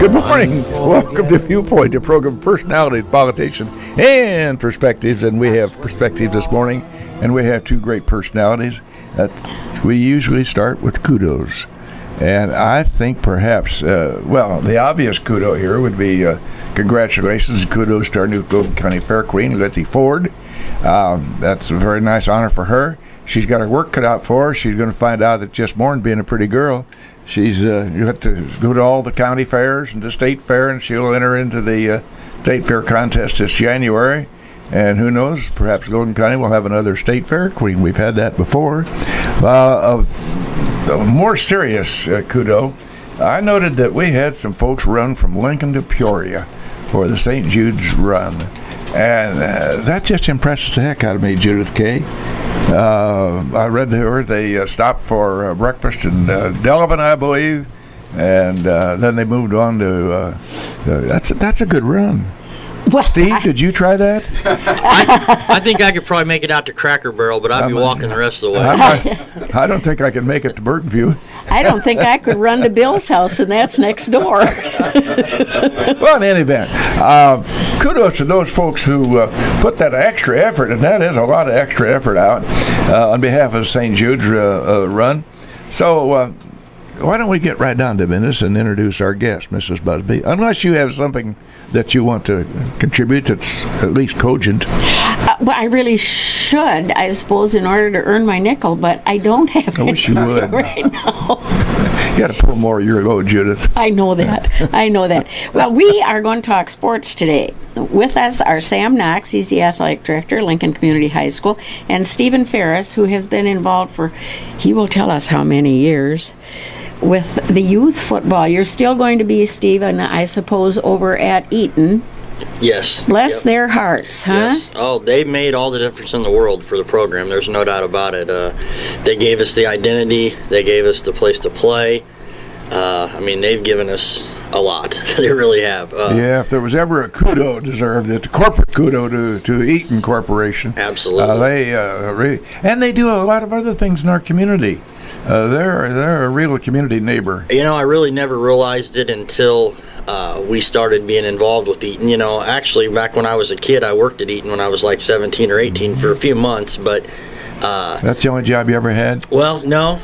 Good morning. Welcome to Viewpoint, the program of personalities, politicians, and perspectives. And we have perspectives this morning, and we have two great personalities. We usually start with kudos. And I think perhaps, the obvious kudo here would be congratulations and kudos to our new Golden County Fair Queen, Lizzie Ford. That's a very nice honor for her. She's got her work cut out for her. She's going to find out that just more than being a pretty girl, you have to go to all the county fairs and the state fair, and she'll enter into the state fair contest this January. And who knows, perhaps Golden County will have another state fair queen. We've had that before. A more serious kudo, I noted that we had some folks run from Lincoln to Peoria for the St. Jude's run. And that just impresses the heck out of me, Judith Kay. I read where they stopped for breakfast in Delavan, I believe, and then they moved on to. That's a good run. Well, Steve, did you try that? I think I could probably make it out to Cracker Barrel, but I'd be walking the rest of the way. I don't think I can make it to Burtonview. I don't think I could run to Bill's house, and that's next door. Well, in any event, kudos to those folks who put that extra effort, and that is a lot of extra effort out on behalf of St. Jude's run. So why don't we get right down to business and introduce our guest, Mrs. Busby, unless you have something that you want to contribute that's at least cogent. Well, I really should, I suppose, in order to earn my nickel, but I don't have I wish you would. Right now. You got to pull more of your load, Judith. I know that. I know that. Well, we are going to talk sports today. With us are Sam Knox, he's the athletic director, Lincoln Community High School, and Stephen Farris, who has been involved for, he will tell us how many years, with the youth football. You're still going to be, Stephen, I suppose, over at Eaton. Yes. Bless their hearts, huh? Yes. Oh, they made all the difference in the world for the program. There's no doubt about it. They gave us the identity. They gave us the place to play. They've given us a lot. They really have. If there was ever a kudo deserved, it's a corporate kudo to Eaton Corporation. Absolutely. And they do a lot of other things in our community. They're a real community neighbor. I really never realized it until we started being involved with Eaton. Actually, back when I was a kid, I worked at Eaton when I was like 17 or 18 for a few months, but that's the only job you ever had? Well, no.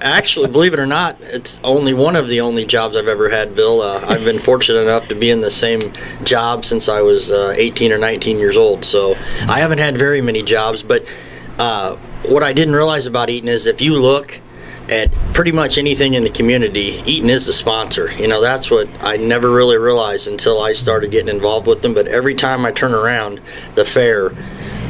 Actually, believe it or not, it's only one of the only jobs I've ever had, Bill. I've been fortunate enough to be in the same job since I was 18 or 19 years old, so I haven't had very many jobs, but what I didn't realize about Eaton is if you look at pretty much anything in the community, Eaton is the sponsor. That's what I never really realized until I started getting involved with them, but every time I turn around, the fair,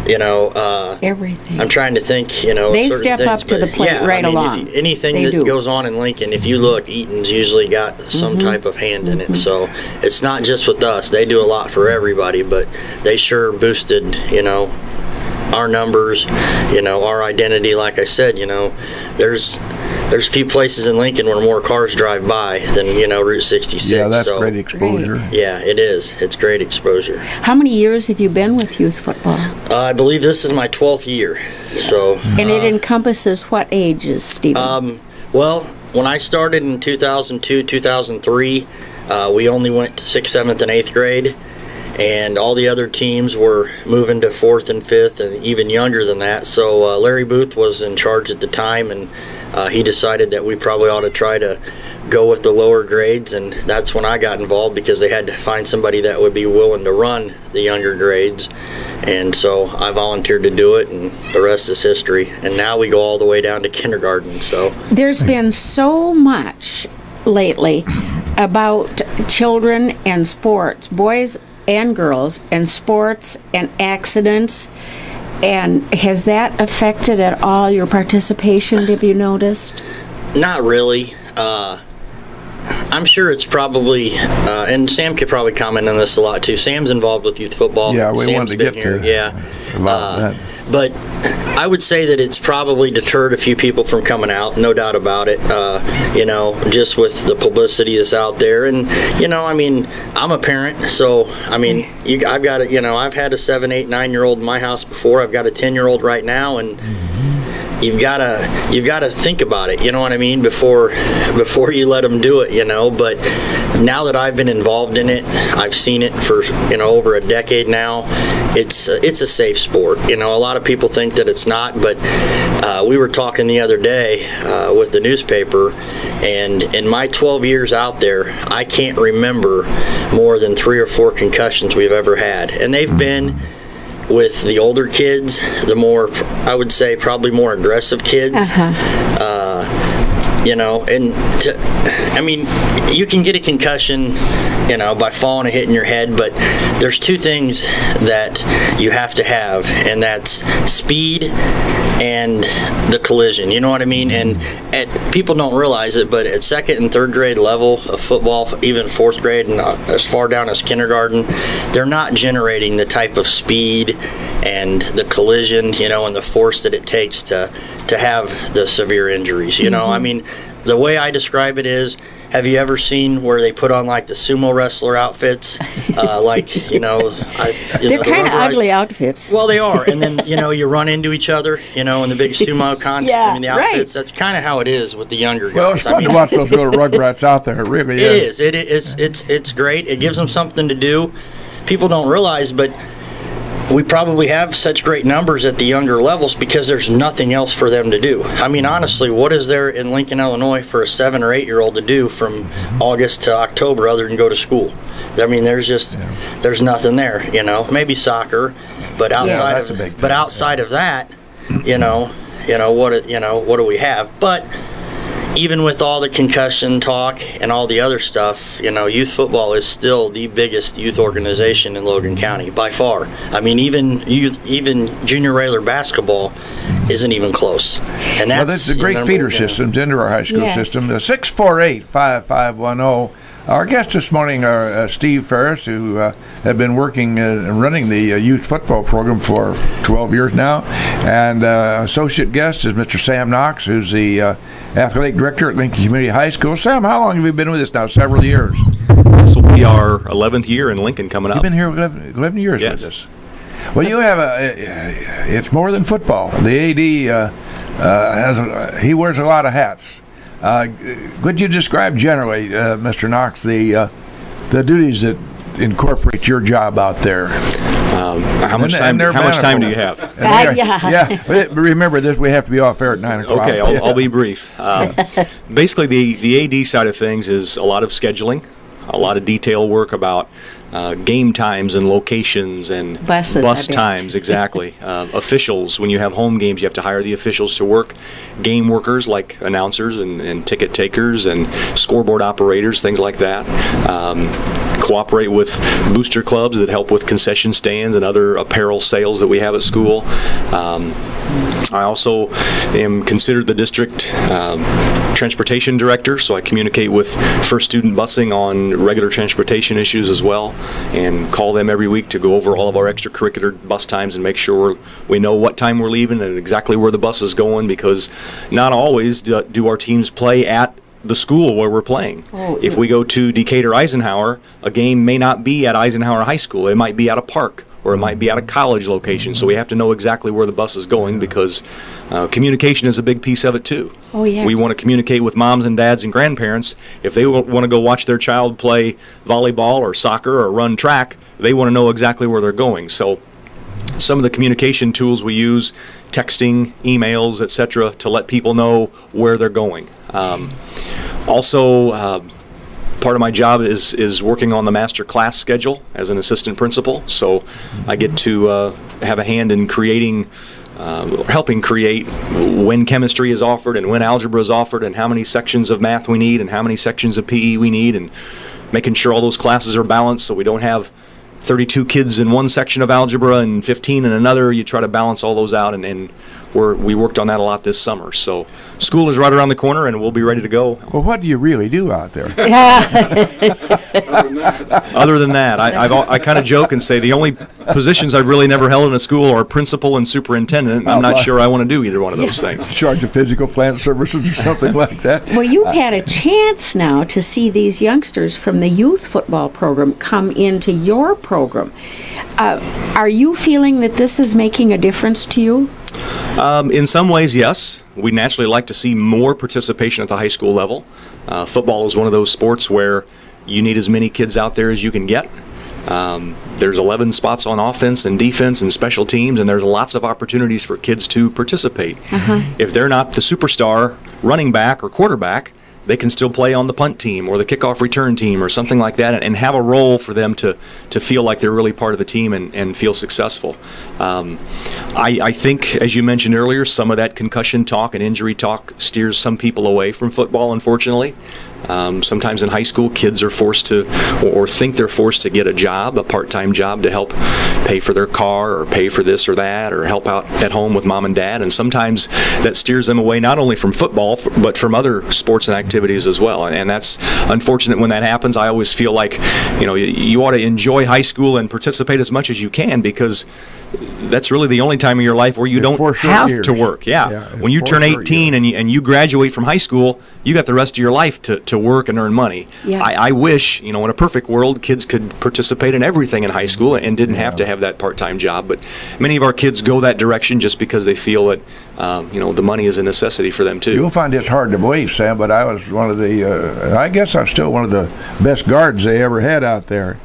everything. I'm trying to think, they step up to the plate along. Anything that goes on in Lincoln, if you look, Eaton's usually got some type of hand in it. So it's not just with us. They do a lot for everybody, but they sure boosted, our numbers, our identity. Like I said, there's few places in Lincoln where more cars drive by than Route 66. Yeah, that's great exposure. Yeah, it is. It's great exposure. How many years have you been with youth football? I believe this is my 12th year. So. And it encompasses what ages, Stephen? Well, when I started in 2002, 2003, we only went to 6th, 7th, and 8th grade. And all the other teams were moving to 4th and 5th and even younger than that. So Larry Booth was in charge at the time, and he decided that we probably ought to try to go with the lower grades, and that's when I got involved because they had to find somebody that would be willing to run the younger grades. And so I volunteered to do it, and the rest is history. And now we go all the way down to kindergarten. So there's been so much lately about children and sports, boys and girls, and sports and accidents. And has that affected at all your participation, have you noticed? Not really. I'm sure it's probably, and Sam could probably comment on this a lot too. Sam's involved with youth football. Yeah, we Sam's wanted to get here. about that. But I would say that it's probably deterred a few people from coming out, no doubt about it, just with the publicity that's out there. And, I'm a parent, so, I've got I've had a 7, 8, 9-year-old in my house before. I've got a 10-year-old right now, and you've gotta think about it, you know what I mean, before you let them do it, you know. But now that I've been involved in it, I've seen it for, you know, over a decade now. It's a safe sport, you know. A lot of people think that it's not, but we were talking the other day with the newspaper, and in my 12 years out there, I can't remember more than 3 or 4 concussions we've ever had, and they've been with the older kids, the more, I would say, probably more aggressive kids. You know, and I mean, you can get a concussion, you know, by falling and hitting your head, but there's 2 things that you have to have, and that's speed and the collision, you know what I mean? And people don't realize it, but at 2nd and 3rd grade level of football, even 4th grade and as far down as kindergarten, they're not generating the type of speed and the collision, you know, and the force that it takes to have the severe injuries, you know. I mean, the way I describe it is, have you ever seen where they put on like the sumo wrestler outfits? Like, you know, they're kind of ugly outfits. Well, they are. And then, you know, you run into each other, you know, in the big sumo contest. Yeah, I mean, the outfits, right. That's kind of how it is with the younger guys. Well, it's fun to watch those little rugrats out there. It really is. It is. It's great. It gives them something to do. People don't realize, but we probably have such great numbers at the younger levels because there's nothing else for them to do. I mean, honestly, what is there in Lincoln, Illinois for a 7 or 8-year-old to do from August to October other than go to school? I mean, there's nothing there, you know. Maybe soccer, but outside of that, you know what do we have? But even with all the concussion talk and all the other stuff, you know, youth football is still the biggest youth organization in Logan County by far. I mean, even junior regular basketball isn't even close. And that's the great feeder systems into our high school system. The 648-5510. Our guests this morning are Steve Farris, who have been working and running the youth football program for 12 years now. And associate guest is Mr. Sam Knox, who's the athletic director at Lincoln Community High School. Sam, how long have you been with us now? Several years. This will be our 11th year in Lincoln coming up. You've been here 11 years with us. Well, you have it's more than football. The AD he wears a lot of hats. Could you describe generally, Mr. Knox, the duties that incorporate your job out there? How much time do you have? Yeah. Remember this. We have to be off air at 9 o'clock. Okay, I'll be brief. Basically, the AD side of things is a lot of scheduling, a lot of detail work about game times and locations and bus times, exactly. Officials, when you have home games, you have to hire the officials to work. Game workers like announcers and ticket takers and scoreboard operators, things like that. Cooperate with booster clubs that help with concession stands and other apparel sales that we have at school. I also am considered the district transportation director, so I communicate with First Student Busing on regular transportation issues as well, and call them every week to go over all of our extracurricular bus times and make sure we know what time we're leaving and exactly where the bus is going, because not always do our teams play at the school where we're playing. If we go to Decatur Eisenhower, a game may not be at Eisenhower High School. It might be at a park, or it might be at a college location. So we have to know exactly where the bus is going, because communication is a big piece of it too. Oh, yes. We want to communicate with moms and dads and grandparents. If they want to go watch their child play volleyball or soccer or run track, they want to know exactly where they're going. So some of the communication tools we use, texting, emails, etc., to let people know where they're going. Also, part of my job is working on the master class schedule as an assistant principal, so I get to have a hand in creating, helping create when chemistry is offered and when algebra is offered and how many sections of math we need and how many sections of PE we need, and making sure all those classes are balanced so we don't have 32 kids in one section of algebra and 15 in another. You try to balance all those out, and we worked on that a lot this summer. So school is right around the corner, and we'll be ready to go. Well, what do you really do out there? Other than that, I kind of joke and say the only positions I've really never held in a school are principal and superintendent. I'm not sure I want to do either one of those things. In charge of physical plant services or something like that. Well, you've had a chance now to see these youngsters from the youth football program come into your program. Are you feeling that this is making a difference to you? In some ways, yes. We naturally like to see more participation at the high school level. Football is one of those sports where you need as many kids out there as you can get. There's 11 spots on offense and defense and special teams, and there's lots of opportunities for kids to participate. If they're not the superstar running back or quarterback, they can still play on the punt team or the kickoff return team or something like that, and have a role for them to feel like they're really part of the team and feel successful. I think, as you mentioned earlier, some of that concussion talk and injury talk steers some people away from football, unfortunately. Sometimes in high school, kids are forced to, or think they're forced to get a job, a part-time job, to help pay for their car or pay for this or that, or help out at home with mom and dad. And sometimes that steers them away not only from football, but from other sports and activities as well. And that's unfortunate when that happens. I always feel like, you ought to enjoy high school and participate as much as you can, because that's really the only time in your life where you don't have to work. When you turn 18 and you graduate from high school, you got the rest of your life to work and earn money. I wish, in a perfect world, kids could participate in everything in high school and didn't have to have that part-time job. But many of our kids go that direction just because they feel that, the money is a necessity for them too. You'll find this hard to believe, Sam, but I was one of the, I guess I'm still one of the best guards they ever had out there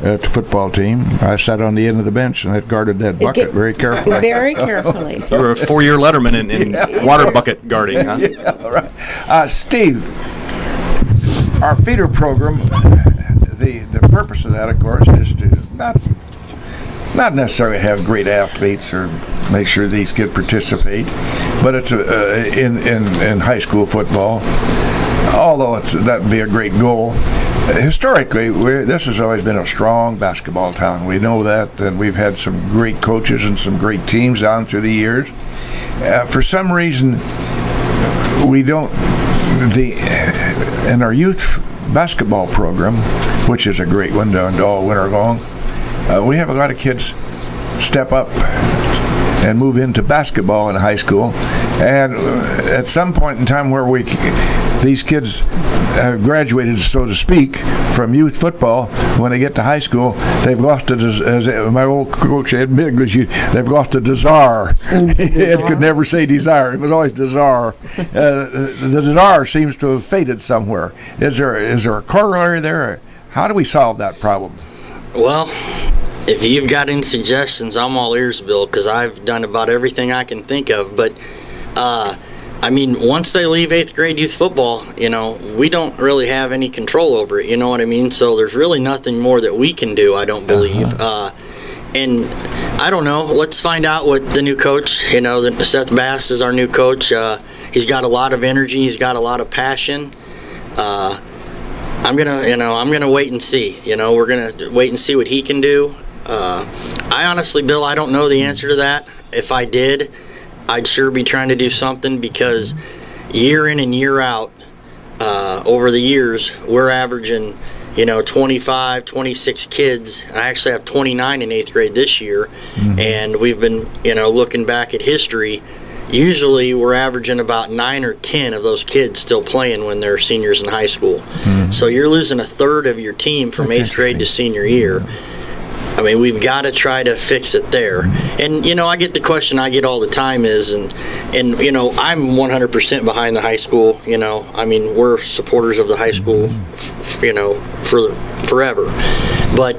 at the football team. I sat on the end of the bench and I guarded that bucket very carefully. Very carefully. You were a 4-year letterman in water bucket guarding, huh? Yeah, right. Steve, our feeder program, the purpose of that, of course, is to not necessarily have great athletes or make sure these kids participate, but it's in high school football, although that would be a great goal. Historically, this has always been a strong basketball town. We know that, and we've had some great coaches and some great teams down through the years. For some reason, we don't, in our youth basketball program, which is a great one done all winter long, we have a lot of kids step up and move into basketball in high school. And at some point in time where these kids have graduated, so to speak, from youth football, when they get to high school, they've lost as my old coach Ed Miggs, they've lost the desire. Ed could never say desire; it was always desire. The desire seems to have faded somewhere. Is there a corollary there? How do we solve that problem? Well, if you've got any suggestions, I'm all ears, Bill, because I've done about everything I can think of. But once they leave 8th grade youth football, we don't really have any control over it, you know what I mean? So there's really nothing more that we can do, I don't believe. And I don't know, let's find out what the new coach, Seth Bass is our new coach. He's got a lot of energy, he's got a lot of passion. I'm gonna wait and see. We're gonna wait and see what he can do. I honestly, Bill, I don't know the answer to that. If I did, I'd sure be trying to do something, because year in and year out, over the years, we're averaging, 25, 26 kids. I actually have 29 in 8th grade this year, and we've been, looking back at history. Usually we're averaging about 9 or 10 of those kids still playing when they're seniors in high school. So you're losing a third of your team from 8th grade to senior year. We've got to try to fix it there. And, I get the question I get all the time is, and I'm 100% behind the high school, we're supporters of the high school, for forever. But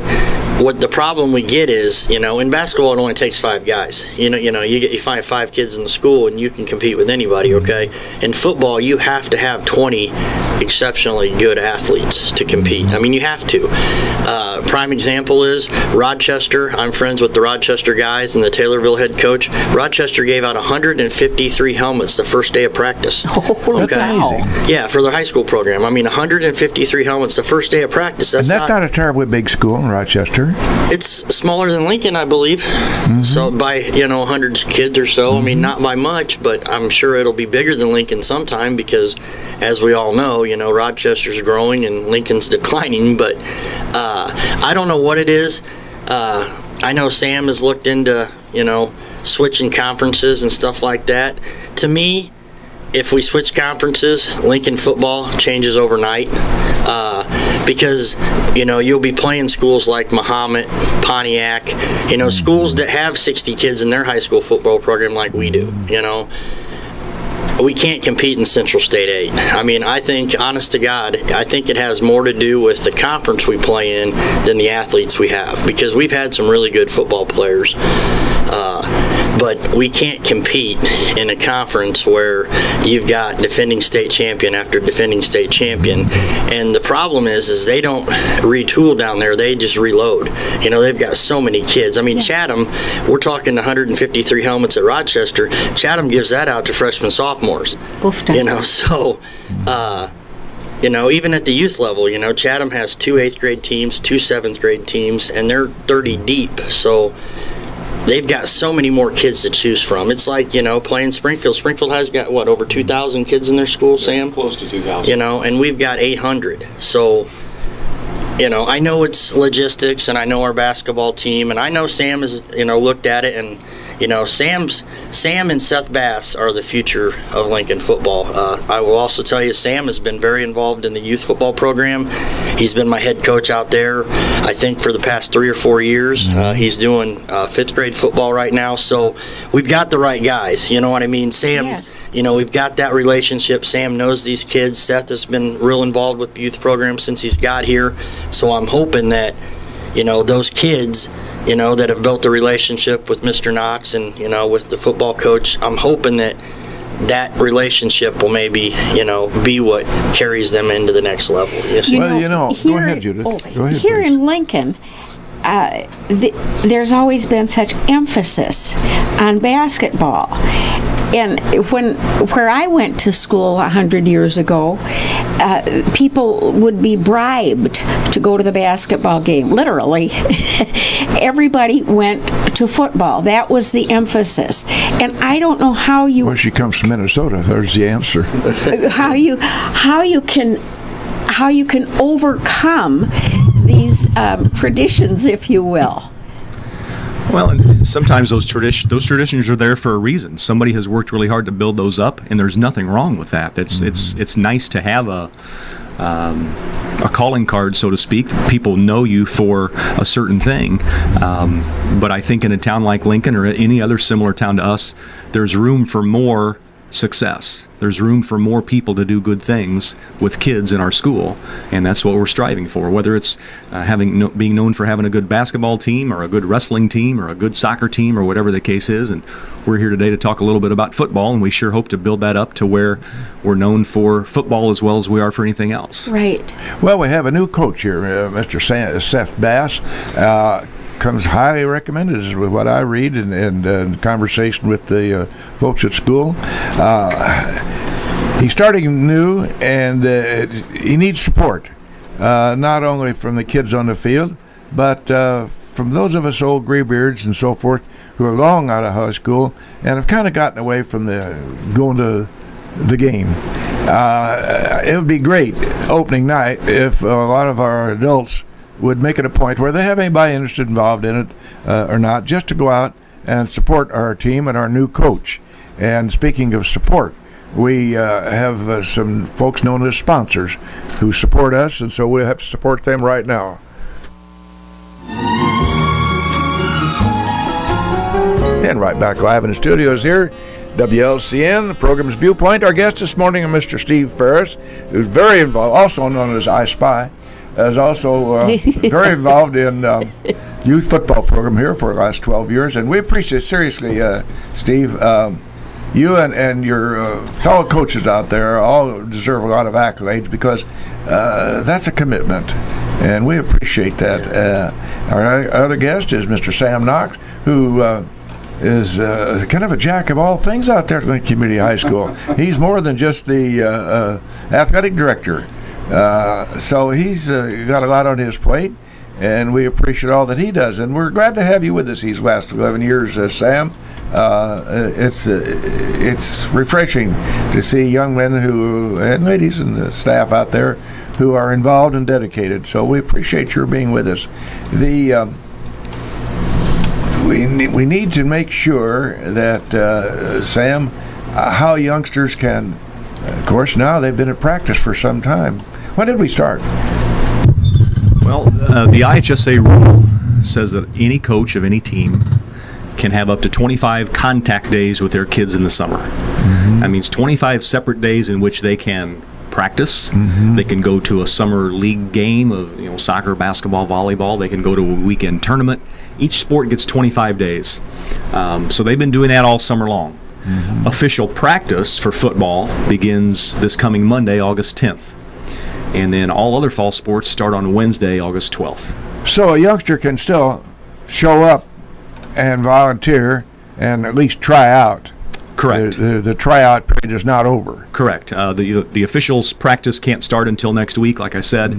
what the problem we get is, in basketball it only takes 5 guys. You find 5 kids in the school and you can compete with anybody, okay? In football, you have to have 20 exceptionally good athletes to compete. You have to. Prime example is Rochester. I'm friends with the Rochester guys and the Taylorville head coach. Rochester gave out 153 helmets the first day of practice. That's amazing. Yeah, for their high school program. 153 helmets the first day of practice. That's not a terribly big school in Rochester. It's smaller than Lincoln, I believe. So by 100 kids or so. Not by much, but I'm sure it'll be bigger than Lincoln sometime, because as we all know, Rochester's growing and Lincoln's declining. But I don't know what it is. I know Sam has looked into switching conferences and stuff like that. To me, if we switch conferences, Lincoln football changes overnight. because, you know, you'll be playing schools like Mahomet, Pontiac, you know, schools that have 60 kids in their high school football program like we do, you know. We can't compete in Central State 8. I mean, I think, honest to God, I think it has more to do with the conference we play in than the athletes we have, because we've had some really good football players. But we can't compete in a conference where you've got defending state champion after defending state champion. And the problem is they don't retool down there. They just reload. You know, they've got so many kids. I mean, yeah. Chatham, we're talking 153 helmets at Rochester. Chatham gives that out to freshmen, sophomores. You know, so... you know, even at the youth level, you know, Chatham has 2 8th grade teams, 2 7th grade teams, and they're 30 deep. So they've got so many more kids to choose from. It's like, you know, playing Springfield. Springfield has got, what, over 2,000 kids in their school, Sam? Close to 2,000. You know, and we've got 800. So, you know, I know it's logistics, and I know our basketball team, and I know Sam has, you know, looked at it, and, you know, Sam and Seth Bass are the future of Lincoln football. I will also tell you, Sam has been very involved in the youth football program. He's been my head coach out there, I think, for the past 3 or 4 years. He's doing 5th grade football right now. So we've got the right guys. You know what I mean? Sam, yes. You know, we've got that relationship. Sam knows these kids. Seth has been real involved with the youth program since he's got here. So I'm hoping that, you know, those kids, you know, that have built a relationship with Mr. Knox and, you know, with the football coach, I'm hoping that that relationship will maybe, you know, be what carries them into the next level. Well, you know, go ahead, Judith. Go ahead, here please. in Lincoln, there's always been such emphasis on basketball. And where I went to school 100 years ago, people would be bribed to go to the basketball game. Literally, everybody went to football. That was the emphasis. And I don't know how you... Well, she comes from Minnesota. There's the answer. how you can overcome these traditions, if you will. Well, and sometimes those traditions are there for a reason. Somebody has worked really hard to build those up, and there's nothing wrong with that. It's nice to have a calling card, so to speak. People know you for a certain thing. But I think in a town like Lincoln or any other similar town to us, there's room for more success. There's room for more people to do good things with kids in our school, and that's what we're striving for. Whether it's being known for having a good basketball team or a good wrestling team or a good soccer team or whatever the case is, and we're here today to talk a little bit about football, and we sure hope to build that up to where we're known for football as well as we are for anything else. Right. Well, we have a new coach here, Mr. Seth Bass. Comes highly recommended, is what I read in conversation with the folks at school. He's starting new, and he needs support, not only from the kids on the field, but from those of us old graybeards and so forth who are long out of high school and have kind of gotten away from going to the game. It would be great opening night if a lot of our adults would make it a point where they have anybody involved in it or not, just to go out and support our team and our new coach. And speaking of support, we have some folks known as sponsors who support us, and so we'll have to support them right now. And right back live in the studios here, WLCN, the program's Viewpoint. Our guest this morning is Mr. Steve Farris, who's very involved, also known as I Spy, is also very involved in youth football program here for the last 12 years. And we appreciate, seriously, Steve, you and your fellow coaches out there all deserve a lot of accolades, because that's a commitment, and we appreciate that. Our other guest is Mr. Sam Knox, who is kind of a jack of all things out there at Lincoln Community High School. He's more than just the athletic director. So he's got a lot on his plate, and we appreciate all that he does. And we're glad to have you with us these last 11 years, Sam. It's refreshing to see young men and ladies and the staff out there who are involved and dedicated. So we appreciate your being with us. We need to make sure that, Sam, how youngsters can, of course, now they've been at practice for some time. When did we start? Well, the IHSA rule says that any coach of any team can have up to 25 contact days with their kids in the summer. That means 25 separate days in which they can practice. They can go to a summer league game of soccer, basketball, volleyball. They can go to a weekend tournament. Each sport gets 25 days. So they've been doing that all summer long. Official practice for football begins this coming Monday, August 10th. And then all other fall sports start on Wednesday, August 12th. So a youngster can still show up and volunteer and at least try out. Correct. The tryout period is not over. Correct. The officials' practice can't start until next week, like I said.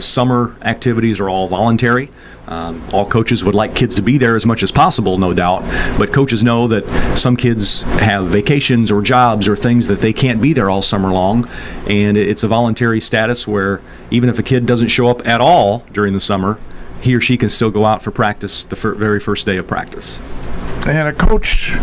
Summer activities are all voluntary. All coaches would like kids to be there as much as possible, no doubt, but coaches know that some kids have vacations or jobs or things that they can't be there all summer long, and it's a voluntary status where even if a kid doesn't show up at all during the summer, he or she can still go out for practice the very first day of practice. And a coach,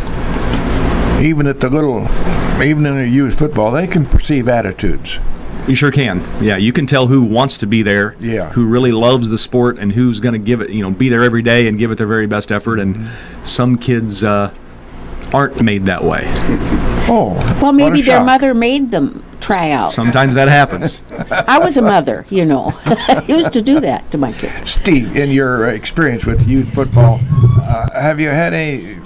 even in a youth football, they can perceive attitudes. You sure can. Yeah, you can tell who wants to be there, who really loves the sport, and who's going to give it, be there every day and give it their very best effort. And some kids aren't made that way. Oh, well, maybe their mother made them try out. Sometimes that happens. I was a mother, I used to do that to my kids. Steve, in your experience with youth football, have you had any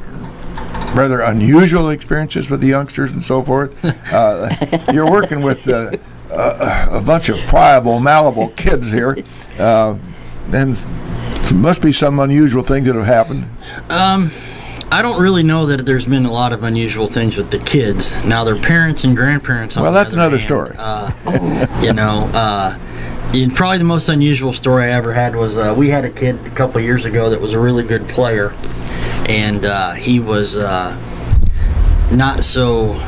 rather unusual experiences with the youngsters and so forth? You're working with a bunch of pliable, malleable kids here, and there must be some unusual things that have happened. I don't really know that there's been a lot of unusual things with the kids. Now, their parents and grandparents. Well, that's another story. Probably the most unusual story I ever had was we had a kid a couple years ago that was a really good player, and he was not so.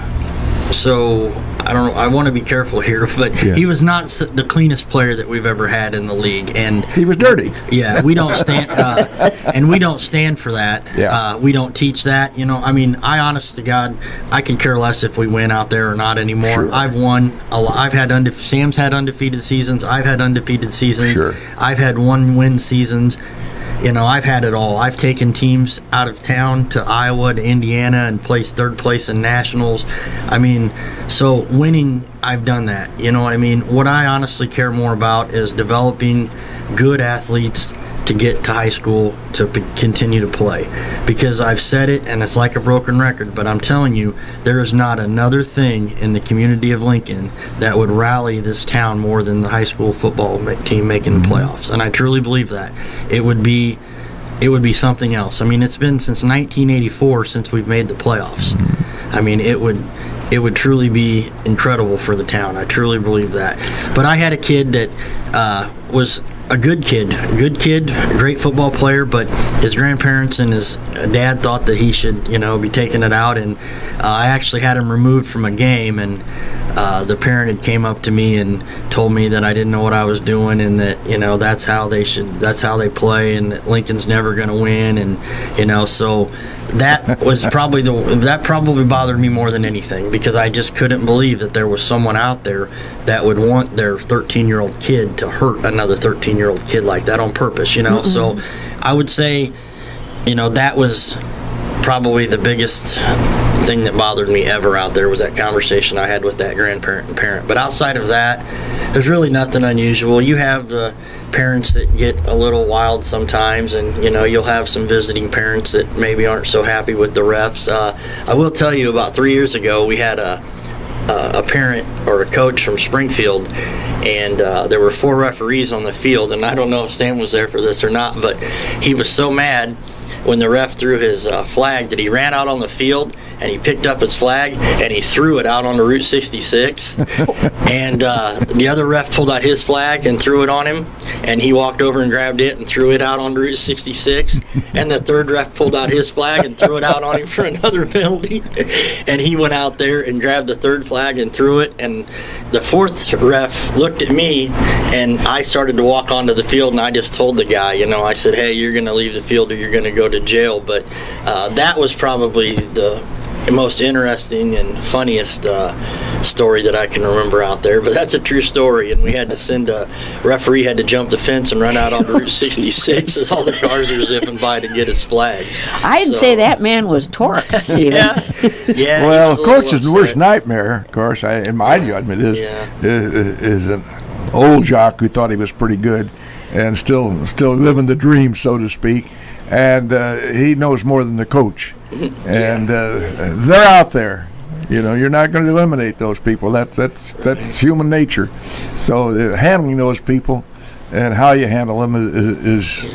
I don't know. I want to be careful here, but he was not the cleanest player that we've ever had in the league, and he was dirty. Yeah, we don't stand, and we don't stand for that. Yeah. We don't teach that. I mean, honest to God, I could care less if we win out there or not anymore. Sure. I've won a lot. Sam's had undefeated seasons. I've had undefeated seasons. Sure. I've had 1-win seasons. I've had it all. I've taken teams out of town to Iowa, to Indiana, and placed third place in nationals. I mean, so winning, I've done that. You know what I mean? What I honestly care more about is developing good athletes to get to high school to continue to play. Because I've said it, and it's like a broken record, but I'm telling you, there is not another thing in the community of Lincoln that would rally this town more than the high school football team making the playoffs. And I truly believe that. It would be something else. I mean, it's been since 1984 since we've made the playoffs. I mean, it would truly be incredible for the town. I truly believe that. But I had a kid that was a good kid, a great football player, but his grandparents and his dad thought that he should, be taking it out, and I actually had him removed from a game, and the parent had came up to me and told me that I didn't know what I was doing, and that that's how they play, and that Lincoln's never going to win, and so that was that probably bothered me more than anything, because I just couldn't believe that there was someone out there that would want their 13-year-old kid to hurt another 13-year-old kid like that on purpose, So I would say, that was probably the biggest thing that bothered me ever out there, was that conversation I had with that grandparent and parent. But outside of that, there's really nothing unusual. You have the parents that get a little wild sometimes, and you'll have some visiting parents that maybe aren't so happy with the refs. I will tell you, about 3 years ago, we had a parent or a coach from Springfield, and there were 4 referees on the field, and I don't know if Sam was there for this or not, but he was so mad when the ref threw his flag that he ran out on the field and he picked up his flag and he threw it out onto Route 66. And the other ref pulled out his flag and threw it on him, and he walked over and grabbed it and threw it out on Route 66. And the third ref pulled out his flag and threw it out on him for another penalty. And he went out there and grabbed the third flag and threw it. And the fourth ref looked at me, and I started to walk onto the field, and I just told the guy, I said, hey, you're going to leave the field or you're going to go to jail. But that was probably the most interesting and funniest story that I can remember out there, but that's a true story. And we had to send a referee, had to jump the fence and run out on Route 66 as all the cars were zipping by to get his flags. I'd say that man was torqued, Stephen. Yeah. Well, coach's worst nightmare, of course, in my judgment, is an old jock who thought he was pretty good and still living the dream, so to speak. And he knows more than the coach. And they're out there. You know, you're not going to eliminate those people. That's human nature. So handling those people and how you handle them is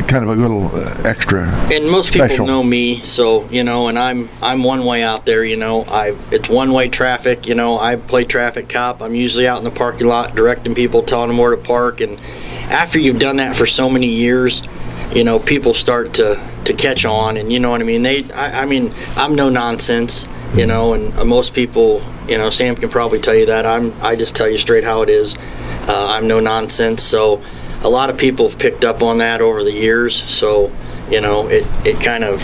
kind of a little extra. And most people special. know me, so you know, and I'm one way out there. You know, it's one way traffic. You know, I play traffic cop. I'm usually out in the parking lot directing people, telling them where to park. And after you've done that for so many years, you know, people start to catch on, and you know what I mean. I mean, I'm no nonsense, you know, and most people, you know, Sam can probably tell you that. I just tell you straight how it is. I'm no nonsense, so a lot of people have picked up on that over the years. So, you know, it kind of,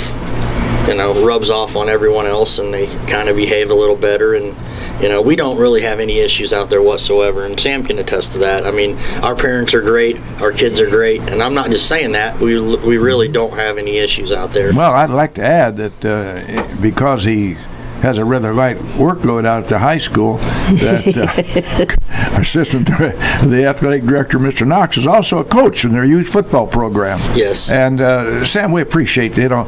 you know, rubs off on everyone else, and they kind of behave a little better. And you know, we don't really have any issues out there whatsoever, and Sam can attest to that. I mean, our parents are great, our kids are great, and I'm not just saying that. We really don't have any issues out there. Well, I'd like to add that because he has a rather light workload out at the high school, that our assistant, the athletic director, Mr. Knox, is also a coach in their youth football program. Yes. And Sam, we appreciate, you know,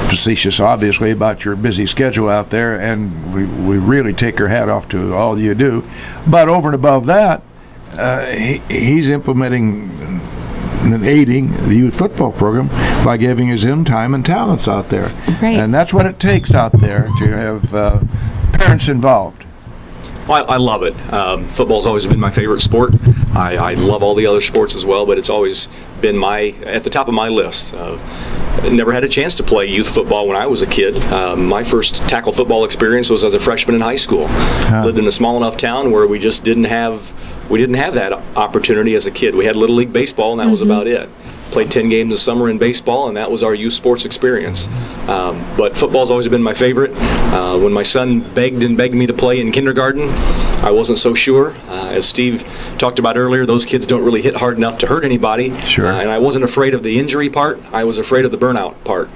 facetious obviously about your busy schedule out there, and we really take our hat off to all you do. But over and above that, he's implementing and aiding the youth football program by giving his own time and talents out there. Right. And that's what it takes out there to have parents involved. Well, I love it. Football's always been my favorite sport. I love all the other sports as well, but it's always been at the top of my list. Never had a chance to play youth football when I was a kid. My first tackle football experience was as a freshman in high school. Lived in a small enough town where we just didn't have that opportunity as a kid. We had Little League baseball, and that was about it. Played 10 games a summer in baseball, and that was our youth sports experience. But football's always been my favorite. When my son begged me to play in kindergarten, I wasn't so sure. As Steve talked about earlier, those kids don't really hit hard enough to hurt anybody. Sure. And I wasn't afraid of the injury part. I was afraid of the burnout part.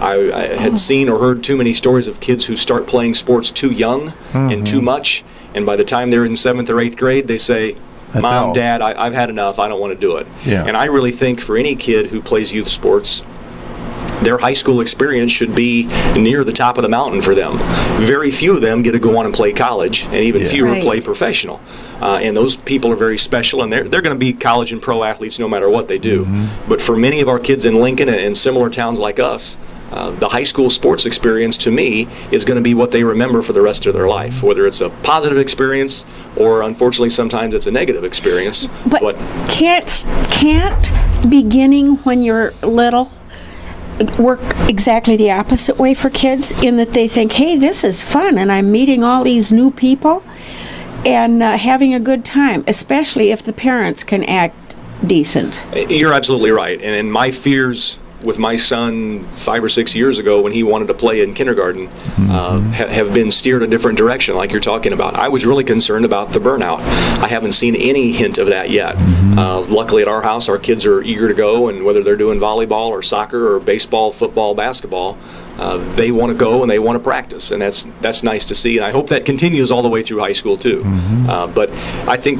I had seen or heard too many stories of kids who start playing sports too young and too much, and by the time they're in 7th or 8th grade, they say, Mom, Dad, I've had enough. I don't want to do it. Yeah. And I really think for any kid who plays youth sports, their high school experience should be near the top of the mountain for them. Very few of them get to go on and play college, and even fewer play professional. And those people are very special, and they're going to be college and pro athletes no matter what they do. But for many of our kids in Lincoln and similar towns like us, the high school sports experience, to me, is going to be what they remember for the rest of their life, whether it's a positive experience or, unfortunately, sometimes it's a negative experience. But can't beginning when you're little work exactly the opposite way for kids, in that they think, hey, this is fun, and I'm meeting all these new people and having a good time, especially if the parents can act decent. You're absolutely right. And my fears with my son 5 or 6 years ago when he wanted to play in kindergarten have been steered a different direction, like you're talking about. I was really concerned about the burnout. I haven't seen any hint of that yet. Luckily at our house, our kids are eager to go, and whether they're doing volleyball or soccer or baseball, football, basketball, they want to go and they want to practice, and that's nice to see, and I hope that continues all the way through high school too. But I think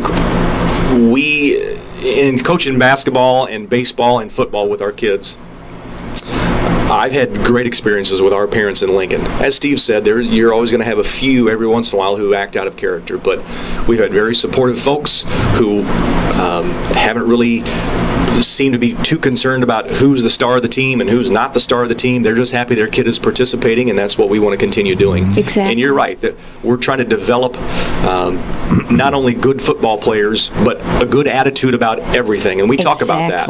in coaching basketball and baseball and football with our kids, I've had great experiences with our parents in Lincoln. As Steve said, you're always going to have a few every once in a while who act out of character, but we've had very supportive folks who haven't really seemed to be too concerned about who's the star of the team and who's not the star of the team. They're just happy their kid is participating, and that's what we want to continue doing. Exactly. And you're right, that we're trying to develop not only good football players, but a good attitude about everything, and we talk about that.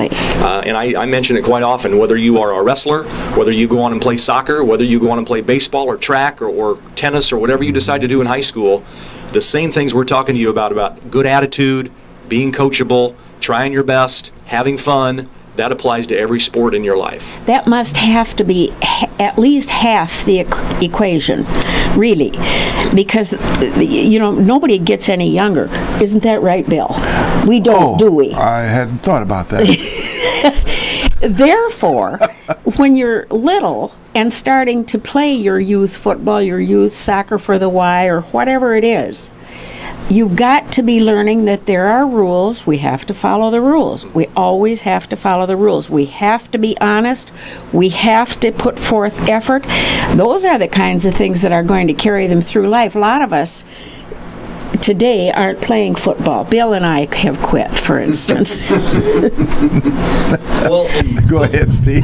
And I mention it quite often, whether you are a wrestler, whether you go on and play soccer, whether you go on and play baseball or track or tennis or whatever you decide to do in high school, the same things we're talking to you about good attitude, being coachable, trying your best, having fun, that applies to every sport in your life. That must have to be at least half the equation, really, because nobody gets any younger. Isn't that right, Bill? We don't, do we? I hadn't thought about that. Therefore, when you're little and starting to play your youth football, your youth soccer for the Y, or whatever it is, you've got to be learning that there are rules. We have to follow the rules. We always have to follow the rules. We have to be honest. We have to put forth effort. Those are the kinds of things that are going to carry them through life. A lot of us today aren't playing football. Bill and I have quit, for instance. Well, go ahead, Steve.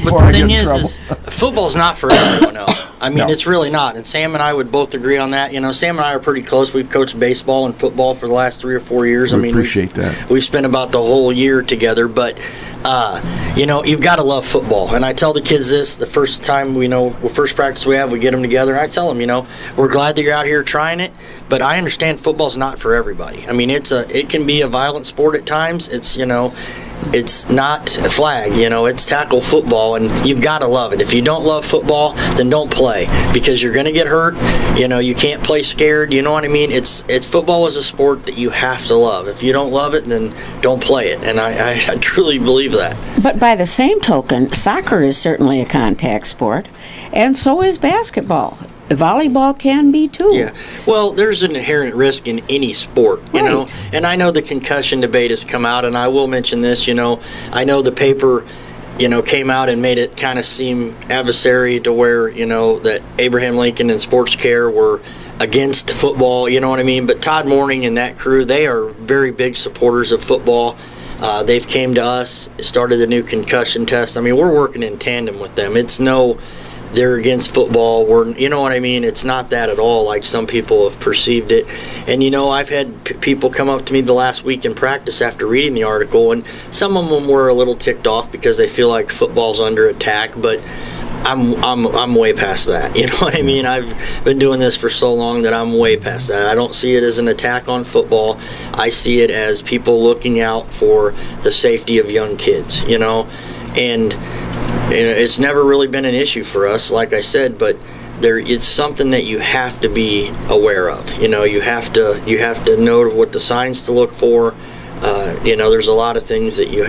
But the thing is football's not for everyone else. I mean, it's really not. And Sam and I would both agree on that. Sam and I are pretty close. We've coached baseball and football for the last 3 or 4 years. We appreciate that. We've spent about the whole year together. But, you've got to love football. And I tell the kids this the first time first practice we have, we get them together. I tell them, we're glad that you're out here trying it, but I understand football's not for everybody. I mean, it can be a violent sport at times. It's not a flag, it's tackle football, and you've got to love it. If you don't love football, then don't play, because you're going to get hurt. You can't play scared. You know what I mean? It's football is a sport that you have to love. If you don't love it, then don't play it, and I truly believe that. But by the same token, soccer is certainly a contact sport, and so is basketball. Volleyball can be too. Yeah. Well, there's an inherent risk in any sport, you know. And I know the concussion debate has come out, and I will mention this, I know the paper, came out and made it kind of seem adversary to where, that Abraham Lincoln and Sports Care were against football, you know what I mean? But Todd Morning and that crew, they are very big supporters of football. They've came to us, started the new concussion test. I mean, we're working in tandem with them. It's they're against football. You know what I mean? It's not that at all, like some people have perceived it. And I've had people come up to me the last week in practice after reading the article, and some of them were a little ticked off because they feel like football's under attack. But I'm way past that. You know what I mean? I've been doing this for so long that I'm way past that. I don't see it as an attack on football. I see it as people looking out for the safety of young kids. And it's never really been an issue for us, like I said, but it's something that you have to be aware of. You have to know what the signs to look for. There's a lot of things that you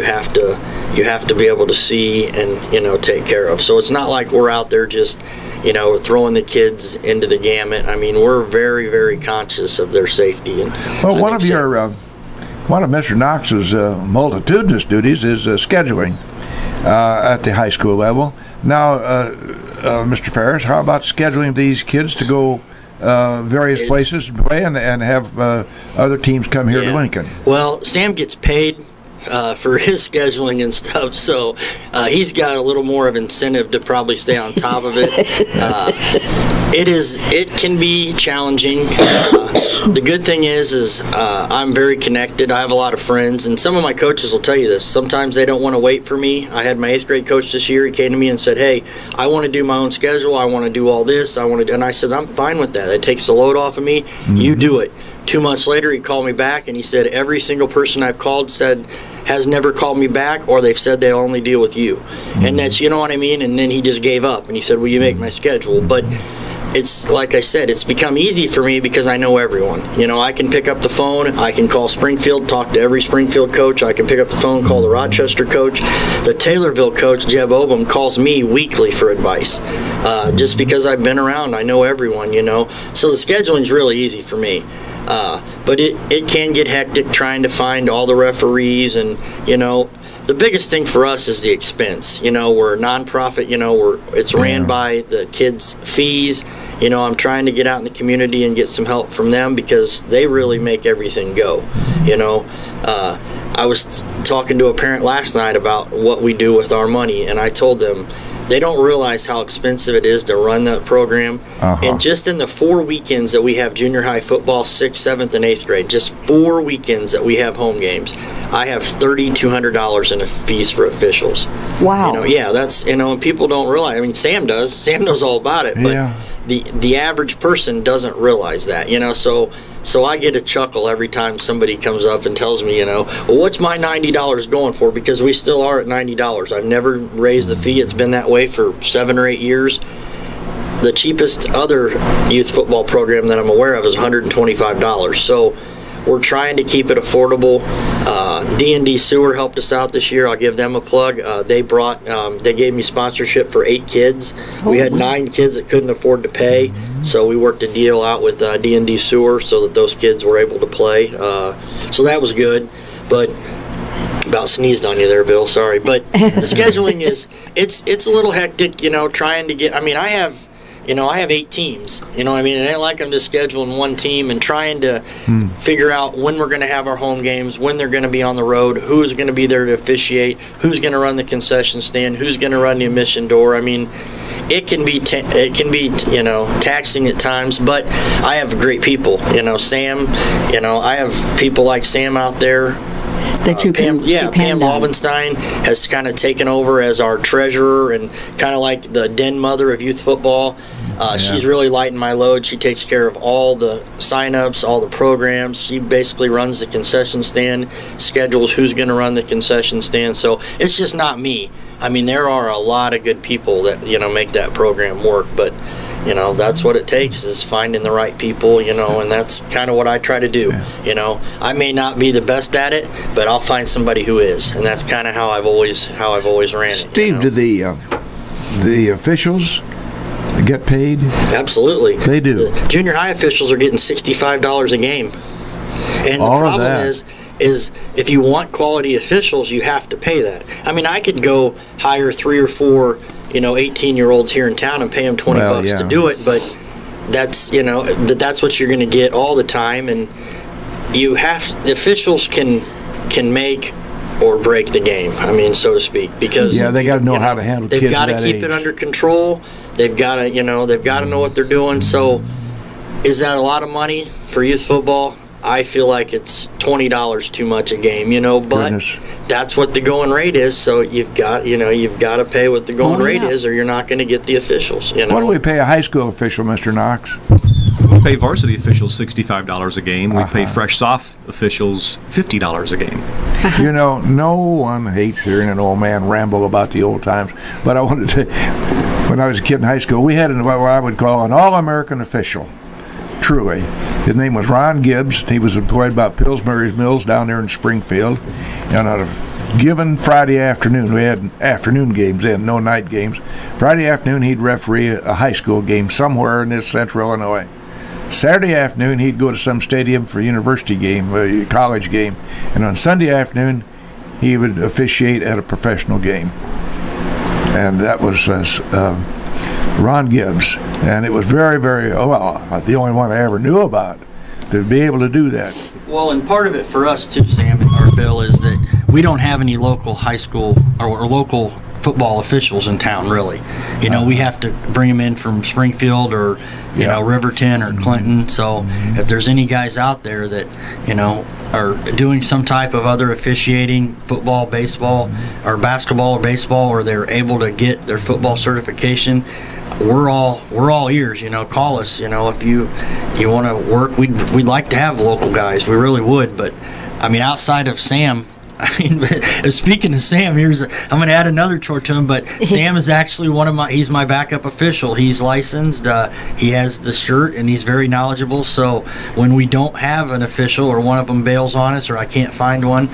have to be able to see and take care of. So it's not like we're out there just throwing the kids into the gamut. I mean, we're very, very conscious of their safety. And well, one of Mr. Knox's multitudinous duties is scheduling at the high school level. Now, Mr. Farris, how about scheduling these kids to go various places to play and have other teams come here to Lincoln? Well, Sam gets paid for his scheduling and stuff, so he's got a little more of incentive to probably stay on top of it. It can be challenging. The good thing is I'm very connected. I have a lot of friends, and some of my coaches will tell you this. Sometimes they don't want to wait for me. I had my 8th grade coach this year. He came to me and said, "Hey, I want to do my own schedule. I want to do all this. And I said, "I'm fine with that. That takes the load off of me. Mm-hmm. You do it." 2 months later, he called me back, and he said, "Every single person I've called has never called me back, or they've said they'll only deal with you." Mm-hmm. And that's, you know what I mean? And then he just gave up, and he said, "Will you make my schedule?" But it's like I said, it's become easy for me because I know everyone. I can pick up the phone, I can call Springfield, talk to every Springfield coach. I can pick up the phone, call the Rochester coach. The Taylorville coach, Jeb Obum, calls me weekly for advice. Just because I've been around, I know everyone, So the scheduling's really easy for me. But it can get hectic trying to find all the referees, and the biggest thing for us is the expense. We're a nonprofit. It's ran by the kids' fees. I'm trying to get out in the community and get some help from them because they really make everything go. I was talking to a parent last night about what we do with our money, and I told them they don't realize how expensive it is to run that program. And just in the 4 weekends that we have junior high football, 6th, 7th, and 8th grade, just 4 weekends that we have home games, I have $3,200 in fees for officials. Wow. That's, and people don't realize. I mean, Sam does. Sam knows all about it. But the average person doesn't realize that, so I get a chuckle every time somebody comes up and tells me, well, what's my $90 going for? Because we still are at $90. I've never raised the fee. It's been that way for 7 or 8 years. The cheapest other youth football program that I'm aware of is $125. So we're trying to keep it affordable. D&D Sewer helped us out this year. I'll give them a plug. They gave me sponsorship for 8 kids. We had 9 kids that couldn't afford to pay, so we worked a deal out with D&D Sewer so that those kids were able to play. So that was good, but about sneezed on you there, Bill. Sorry, but the scheduling it's a little hectic. Trying to get. I have 8 teams. It ain't like I'm just scheduling one team and trying to figure out when we're going to have our home games, when they're going to be on the road, who's going to be there to officiate, who's going to run the concession stand, who's going to run the admission door. It can be taxing at times, but I have great people. Sam, I have people like Sam out there. That you can Pam Laubenstein has kind of taken over as our treasurer and kind of like the den mother of youth football. She's really lighting my load. She takes care of all the sign-ups, all the programs. She basically runs the concession stand, schedules who's going to run the concession stand. So it's just not me. There are a lot of good people that make that program work, but that's what it takes, is finding the right people, and that's kind of what I try to do. I may not be the best at it, but I'll find somebody who is, and that's kind of how I've always ran it. Steve, do the officials get paid? Absolutely. They do. The junior high officials are getting $65 a game. And the problem is if you want quality officials, you have to pay that. I could go hire 3 or 4 18-year-olds here in town and pay them $20 to do it, but that's that's what you're going to get all the time, and the officials can make or break the game. So to speak, because they got to know how to handle kids. They've got to keep age. it under control. They've got to know what they're doing. So, is that a lot of money for youth football? I feel like it's $20 too much a game, but that's what the going rate is. So you've got to pay what the going rate is, or you're not going to get the officials. What do we pay a high school official, Mr. Knox? We pay varsity officials $65 a game. We pay fresh soft officials $50 a game. No one hates hearing an old man ramble about the old times, but I wanted to. When I was a kid in high school, we had what I would call an all-American official. Truly. His name was Ron Gibbs. He was employed about Pillsbury's Mills down there in Springfield. And on a given Friday afternoon, we had afternoon games then, no night games. Friday afternoon, he'd referee a high school game somewhere in this central Illinois. Saturday afternoon, he'd go to some stadium for a university game, a college game. And on Sunday afternoon, he would officiate at a professional game. And that was Ron Gibbs, and it was very, very the only one I ever knew about to be able to do that. Well, and part of it for us too, Sam or Bill, is that we don't have any local high school or local football officials in town, really. We have to bring them in from Springfield or Riverton or Clinton. So if there's any guys out there that are doing some type of other officiating, football, baseball, or basketball or baseball, or they're able to get their football certification, we're all ears. Call us. If you want to work, we'd like to have local guys. We really would. But outside of Sam. Speaking of Sam, I'm going to add another chore to him, but Sam is actually he's my backup official. He's licensed, he has the shirt, and he's very knowledgeable. So when we don't have an official or one of them bails on us or I can't find one,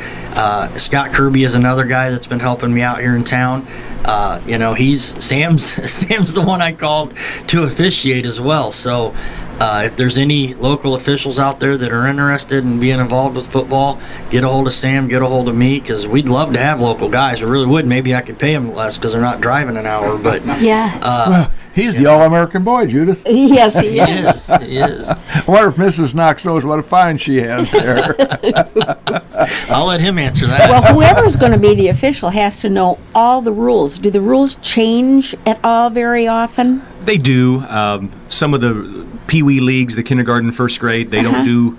Scott Kirby is another guy that's been helping me out here in town. Sam's the one I called to officiate as well. So if there's any local officials out there that are interested in being involved with football, get a hold of Sam, get a hold of me, because we'd love to have local guys. We really would. Maybe I could pay them less because they're not driving an hour. But well, he's the all-American boy, Judith. Yes, he is. He is. I wonder if Mrs. Knox knows what a fine she has there. I'll let him answer that. Well, whoever's going to be the official has to know all the rules. Do the rules change at all very often? They do. Some of the Pee Wee leagues, the kindergarten, first grade, they don't do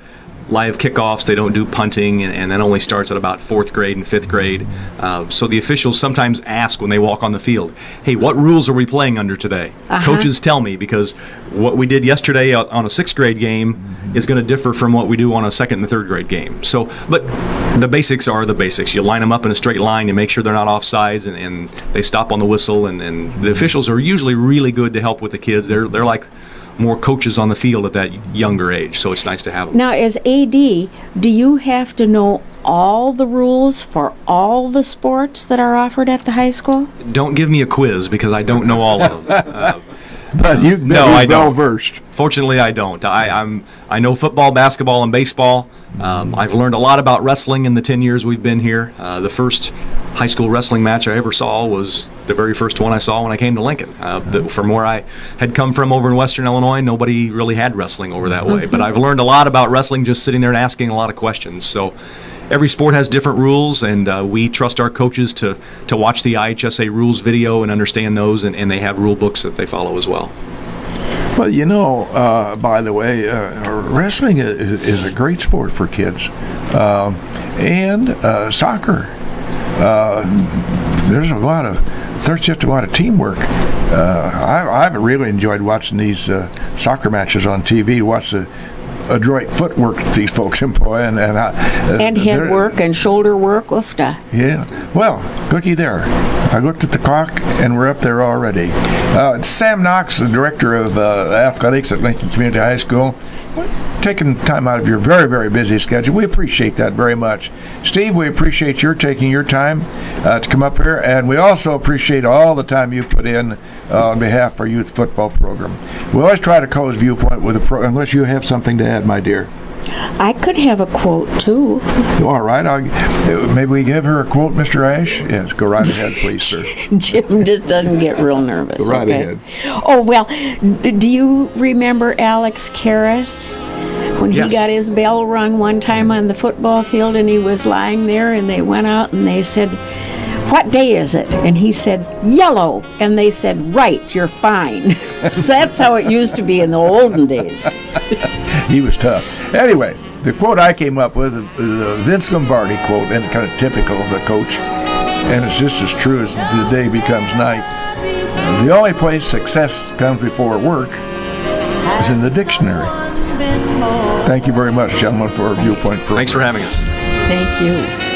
live kickoffs. They don't do punting, and that only starts at about 4th grade and 5th grade. So the officials sometimes ask when they walk on the field, hey, what rules are we playing under today? Coaches tell me, because what we did yesterday on a 6th grade game is going to differ from what we do on a 2nd and 3rd grade game. So, but the basics are the basics. You line them up in a straight line, you make sure they're not offsides, and they stop on the whistle, and the officials are usually really good to help with the kids. They're like more coaches on the field at that younger age, so it's nice to have them. Now, as AD, do you have to know all the rules for all the sports that are offered at the high school? Don't give me a quiz, because I don't know all of them. But you're well versed. Fortunately, I don't. I know football, basketball, and baseball. I've learned a lot about wrestling in the 10 years we've been here. The first high school wrestling match I ever saw was the very first one I saw when I came to Lincoln. From where I had come from over in Western Illinois, nobody really had wrestling over that way. But I've learned a lot about wrestling just sitting there and asking a lot of questions. So every sport has different rules, and we trust our coaches to watch the IHSA rules video and understand those, and they have rule books that they follow as well. Well, you know, by the way, wrestling is a great sport for kids, and soccer. There's just a lot of teamwork. I've really enjoyed watching these soccer matches on TV. Watch the adroit footwork that these folks employ, and head work and shoulder work. Oofta. Yeah. Well, looky there. I looked at the clock, and we're up there already. Sam Knox, the director of athletics at Lincoln Community High School, taking time out of your very, very busy schedule. We appreciate that very much. Steve, we appreciate your taking your time to come up here, and we also appreciate all the time you put in on behalf of our youth football program. We always try to close Viewpoint with a unless you have something to add, my dear. I could have a quote, too. All right. Maybe we give her a quote, Mr. Ash? Yes, go right ahead, please, sir. Jim just doesn't get real nervous. Go right ahead. Oh, well, do you remember Alex Karras? When he got his bell rung one time on the football field, and he was lying there, and they went out and they said, "What day is it?" And he said, "Yellow." And they said, "Right, you're fine." So that's how it used to be in the olden days. He was tough. Anyway, the quote I came up with is a Vince Lombardi quote, and kind of typical of the coach, and it's just as true as the day becomes night. The only place success comes before work is in the dictionary. Thank you very much, gentlemen, for our Viewpoint program. Thanks for having us. Thank you.